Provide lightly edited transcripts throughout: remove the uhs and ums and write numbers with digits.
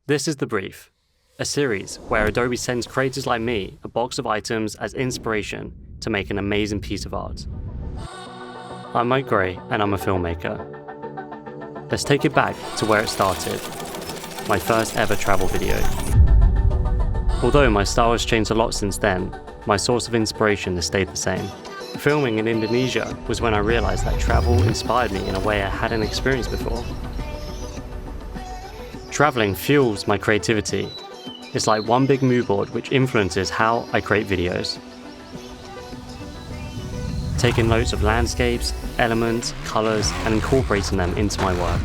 This is The Brief, a series where Adobe sends creators like me a box of items as inspiration to make an amazing piece of art. I'm Mike Gray and I'm a filmmaker. Let's take it back to where it started, my first ever travel video. Although my style has changed a lot since then, my source of inspiration has stayed the same. Filming in Indonesia was when I realized that travel inspired me in a way I hadn't experienced before. Traveling fuels my creativity. It's like one big mood board which influences how I create videos. Taking notes of landscapes, elements, colors, and incorporating them into my work.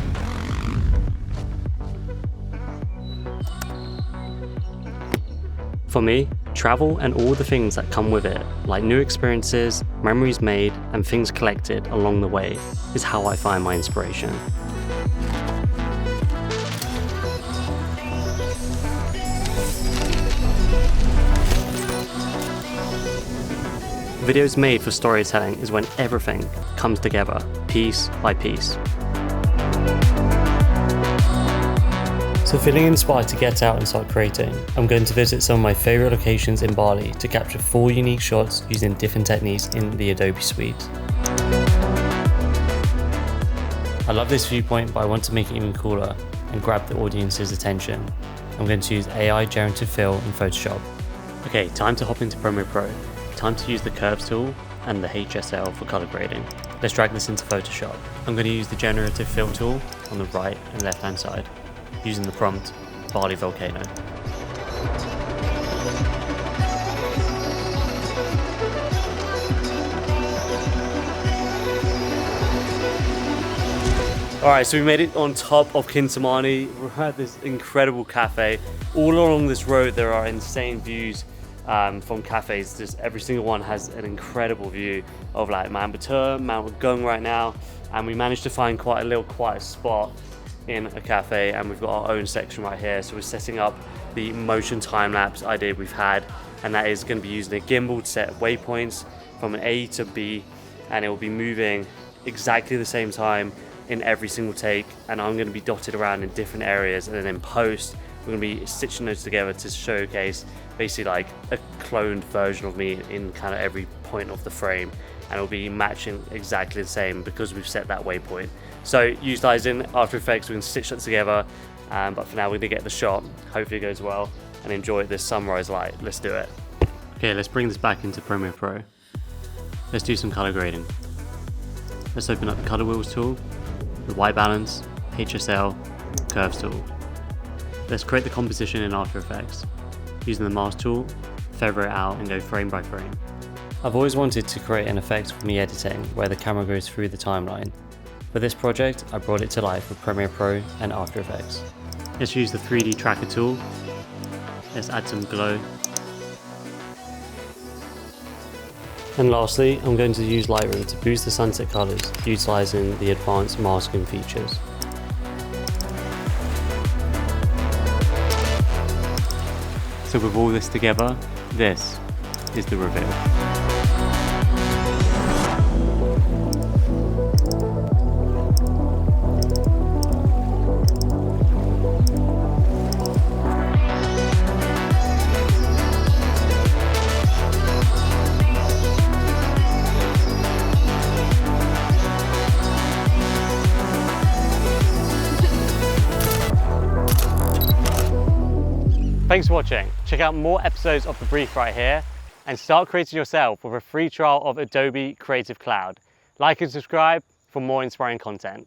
For me, travel and all the things that come with it, like new experiences, memories made, and things collected along the way, is how I find my inspiration. Videos made for storytelling is when everything comes together, piece by piece. So feeling inspired to get out and start creating, I'm going to visit some of my favorite locations in Bali to capture 4 unique shots using different techniques in the Adobe suite. I love this viewpoint, but I want to make it even cooler and grab the audience's attention. I'm going to use AI generative fill in Photoshop. Okay, time to hop into Premiere Pro. Time to use the curves tool and the HSL for color grading. Let's drag this into Photoshop. I'm going to use the generative fill tool on the right and left hand side, using the prompt Bali volcano. Alright, so we made it on top of Kintamani. We're at this incredible cafe. All along this road there are insane views from cafes. Just every single one has an incredible view of like Mount Batur, Mount Gung right now, and we managed to find quite a little quiet spot in a cafe, and we've got our own section right here. So we're setting up the motion time-lapse idea we've had, and that is going to be using a gimbal to set waypoints from an A to B, and it will be moving exactly the same time in every single take, and I'm going to be dotted around in different areas, and then in post we're going to be stitching those together to showcase basically like a cloned version of me in kind of every point of the frame, and it'll be matching exactly the same because we've set that waypoint. So utilizing After Effects, we can stitch that together, but for now we're going to get the shot. Hopefully it goes well and enjoy this sunrise light. Let's do it. Okay, let's bring this back into Premiere Pro. Let's do some color grading. Let's open up the color wheels tool, the white balance, HSL, curves tool. Let's create the composition in After Effects. Using the mask tool, feather it out and go frame by frame. I've always wanted to create an effect for me editing where the camera goes through the timeline. For this project, I brought it to life with Premiere Pro and After Effects. Let's use the 3D tracker tool. Let's add some glow. And lastly, I'm going to use Lightroom to boost the sunset colors, utilizing the advanced masking features. So with all this together, this is the reveal. Thanks for watching. Check out more episodes of The Brief right here and start creating yourself with a free trial of Adobe Creative Cloud. Like and subscribe for more inspiring content.